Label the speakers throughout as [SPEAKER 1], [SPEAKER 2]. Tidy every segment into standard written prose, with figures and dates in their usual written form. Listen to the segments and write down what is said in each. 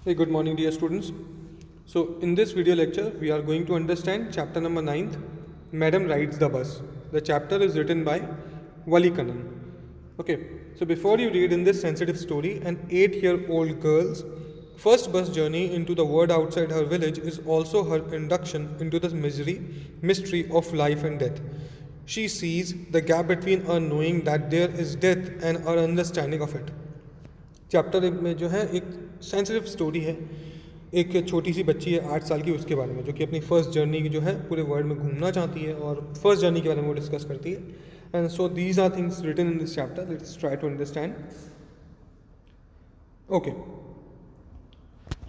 [SPEAKER 1] Hey, good morning, dear students. So, in this video lecture, we are going to understand chapter number 9th, Madam Rides the Bus. The chapter is written by Wali Kannan. Okay, so before you read in this sensitive story, an 8-year-old girl's first bus journey into the world outside her village is also her induction into the mystery of life and death. She sees the gap between her knowing that there is death and her understanding of it. Chapter में जो है एक sensitive story है। एक छोटी सी बच्ची है 8 साल की, उसके बारे में, जो कि अपनी फर्स्ट जर्नी की जो है पूरे वर्ल्ड में घूमना चाहती है और फर्स्ट जर्नी के बारे में वो डिस्कस करती है। And so these are things written in this chapter, let's try to understand. Okay,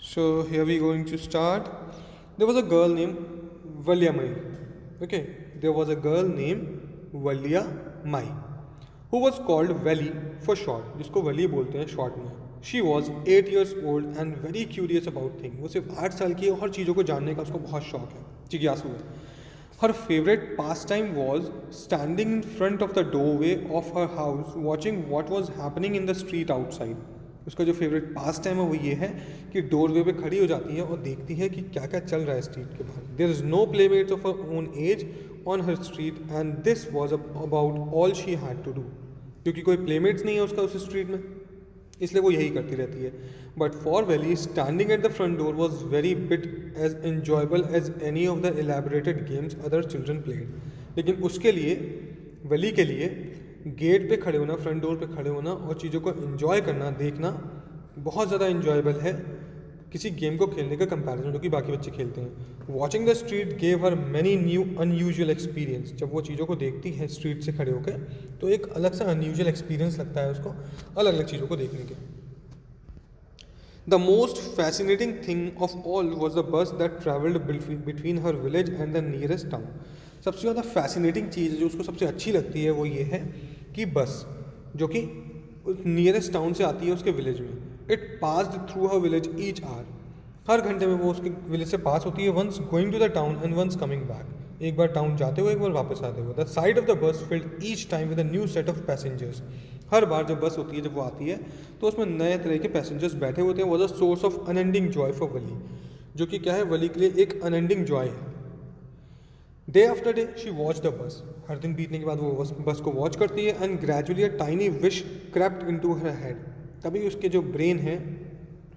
[SPEAKER 1] so here we going to start. There was a girl name Valliammai. Okay, there was a girl name Valliammai who was called Valley for short, जिसको वली बोलते हैं short में। She was 8 years old and very curious about things. वो सिर्फ 8 साल की है और हर चीज़ों को जानने का उसको बहुत शौक है, जिज्ञासु है। Her favorite pastime was standing in front of the doorway of her house, watching what was happening in the street outside. उसका जो फेवरेट पास टाइम है वो ये है कि डोरवे पे खड़ी हो जाती है और देखती है कि क्या क्या चल रहा है स्ट्रीट के बाहर। There is no playmates of her own age on her street and this was about all she had to do. क्योंकि कोई प्लेमेट्स नहीं है उसका उस स्ट्रीट में, इसलिए वो यही करती रहती है। But for Valli standing at the front door was very bit as enjoyable as any of the elaborated games other children played. लेकिन उसके लिए, वली के लिए, गेट पे खड़े होना, फ्रंट डोर पे खड़े होना और चीज़ों को एंजॉय करना, देखना बहुत ज़्यादा एंजॉयबल है किसी गेम को खेलने का कंपैरिजन जो कि बाकी बच्चे खेलते हैं। Watching the street gave her many new unusual experience. जब वो चीज़ों को देखती है स्ट्रीट से खड़े होकर तो एक अलग सा अनयूजुअल एक्सपीरियंस लगता है उसको, अलग अलग चीज़ों को देखने के। The most fascinating thing of all was the bus that travelled between her village and the nearest town. सबसे ज़्यादा फैसिनेटिंग चीज़ जो उसको सबसे अच्छी लगती है वो ये है कि बस जो कि नियरेस्ट टाउन से आती है उसके विलेज में। It passed through her village each hour. हर घंटे में वो उसके विलेज से पास होती है। Once going to the town and once coming back. एक बार टाउन जाते हुए, एक बार वापस आते हुए। The side of the bus filled each time with a new set of passengers. हर बार जब बस होती है, जब वो आती है तो उसमें नए तरह के पैसेंजर्स बैठे होते हैं। Was a source of unending joy for Valli, जो कि क्या है, वली के लिए एक अनएंडिंग जॉय है। Day after day she watch the bus. हर दिन बीतने के बाद वो बस को वॉच करती है। And gradually a tiny wish crept into her head. तभी उसके जो ब्रेन है,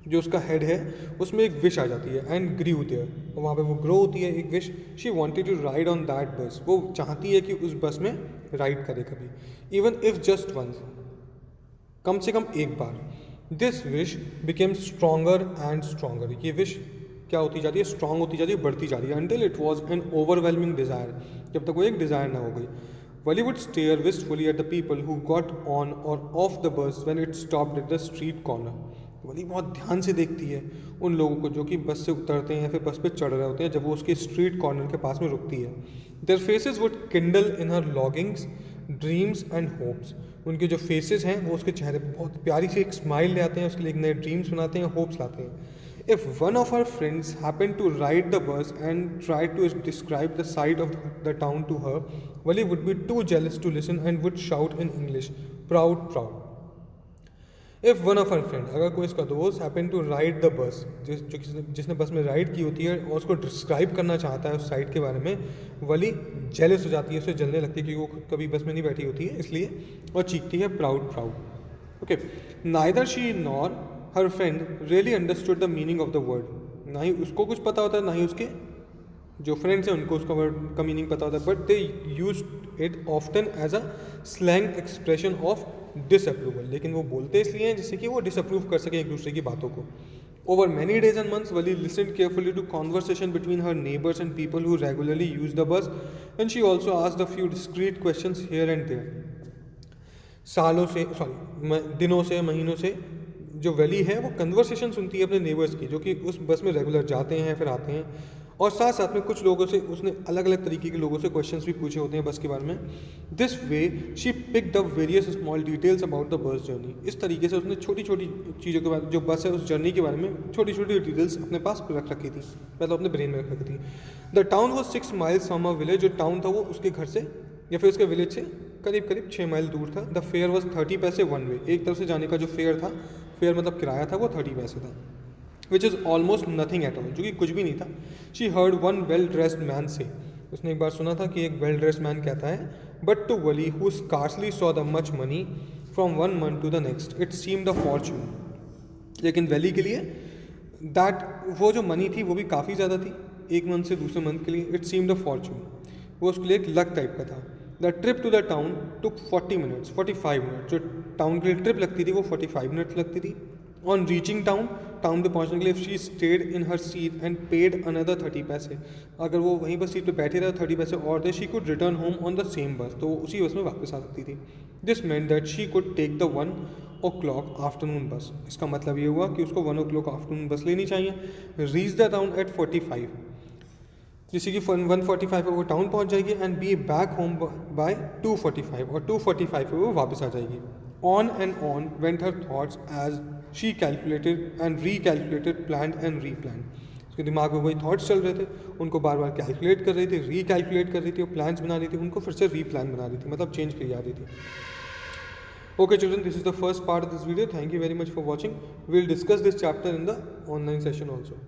[SPEAKER 1] जो उसका हेड है, उसमें एक विश आ जाती है। एंड ग्रू देयर, वहाँ पे वो ग्रो होती है एक wish. She wanted to ride on that bus. वो चाहती है कि उस बस में राइड करे कभी, इवन इफ जस्ट वंस, कम से कम एक बार। This wish became stronger and stronger. ये विश क्या होती जाती है, स्ट्रांग होती जाती है, बढ़ती जा रही है। Until it was an overwhelming desire, जब तक वो एक डिज़ायर ना हो गई। Valli would stare wistfully at the people who got on और off the bus when it stopped at the street corner. Valli बहुत ध्यान से देखती है उन लोगों को जो कि बस से उतरते हैं या फिर बस पे चढ़ रहे होते हैं जब वो उसके स्ट्रीट कॉर्नर के पास में रुकती है। Their faces would kindle in her longings, dreams and hopes. उनके जो फेसेस हैं वो उसके चेहरे पर बहुत प्यारी सी एक स्माइल ले आते हैं, उसके लिए एक नए ड्रीम्स बनाते हैं, होप्स लाते हैं। If one of her friends happened to ride the bus and tried to describe the side of the town to her, Wali would be too jealous to listen and would shout in English, "Proud, proud." If one of her friend, अगर कोई इसका दोस्त happened to ride the bus, जिसने बस में ride की होती है और उसको डिस्क्राइब करना चाहता है उस साइड के बारे में, वली जेलस हो जाती है, उसे जलने लगती है क्योंकि वो कभी बस में नहीं बैठी होती है इसलिए, और चीखती है proud proud. Okay, neither she nor her friend really understood the meaning of the word. ना ही उसको कुछ पता होता है, ना ही उसके जो फ्रेंड्स हैं उनको उसका वर्ड का मीनिंग पता होता है। But they use it often as a slang expression of disapproval. लेकिन वो बोलते इसलिए हैं जिससे कि वो डिसअप्रूव कर सके एक दूसरे की बातों को। Over many days and months Valli listened carefully to conversation between her neighbours and people who regularly use the bus, and she also asked a few discreet questions here and there. दिनों से, महीनों से जो वली है वो कन्वर्सेशन सुनती है अपने नेबर्स की, जो कि उस बस में रेगुलर जाते हैं फिर आते हैं, और साथ साथ में कुछ लोगों से उसने अलग अलग तरीके के लोगों से क्वेश्चंस भी पूछे होते हैं बस के बारे में। This way she picked up various small details about the bus journey. इस तरीके से उसने छोटी छोटी चीज़ों के बारे, जो बस है उस जर्नी के बारे में छोटी छोटी डिटेल्स अपने पास रख रखी थी, मतलब अपने ब्रेन में रख रखी थी। The town was 6 miles from a village. जो टाउन था वो उसके घर से या फिर उसके विलेज से करीब करीब 6 माइल दूर था। द फेयर वॉज 30 पैसे वन वे। एक तरफ से जाने का जो फेयर था, फेयर मतलब किराया था, वो 30 पैसे था। Which is almost nothing at all, जो कि कुछ भी नहीं था. She heard one well dressed man से, उसने एक बार सुना था कि एक वेल ड्रेस्ड मैन कहता है, but to Valli who scarcely saw the much money from one month to the next it seemed a fortune. लेकिन वैली के लिए दैट वो जो मनी थी वो भी काफ़ी ज़्यादा थी, एक मंथ से दूसरे मंथ के लिए. इट सीम्ड अ फॉर्च्यून, वो उसके लिए एक लक टाइप का था. The trip to the town took 45 minutes, जो टाउन के लिए ट्रिप लगती थी वो 45 मिनट्स लगती थी. ऑन रीचिंग टाउन पे पहुंचने के लिए she stayed in her seat and paid another 30 पैसे. अगर वो वहीं पर सीट पे बैठे रहे 30 पैसे और दे, she could return home on the same bus, तो वो उसी बस में वापस आ सकती थी. This meant that she could take the 1 o'clock afternoon bus. इसका मतलब ये हुआ कि उसको 1 o'clock आफ्टरनून बस लेनी चाहिए. रीच द टाउन एट 45, जिससे कि 1:45 पे वो टाउन पहुंच जाएगी and be back home by 2:45, और 2:45 पे वो वापस आ जाएगी. On and on went her thoughts as she calculated and recalculated, planned and replanned. उसके दिमाग में वही थॉट्स चल रहे थे, उनको बार बार कैलकुलेट कर रही थी, रीकैलकुलेट कर रही थी, और प्लान्स बना रही थी, उनको फिर से रीप्लान बना रही थी, मतलब चेंज करी जा रही थी. Okay children, this is the first part of this video. Thank you very much for watching. We'll discuss this chapter in the online session also.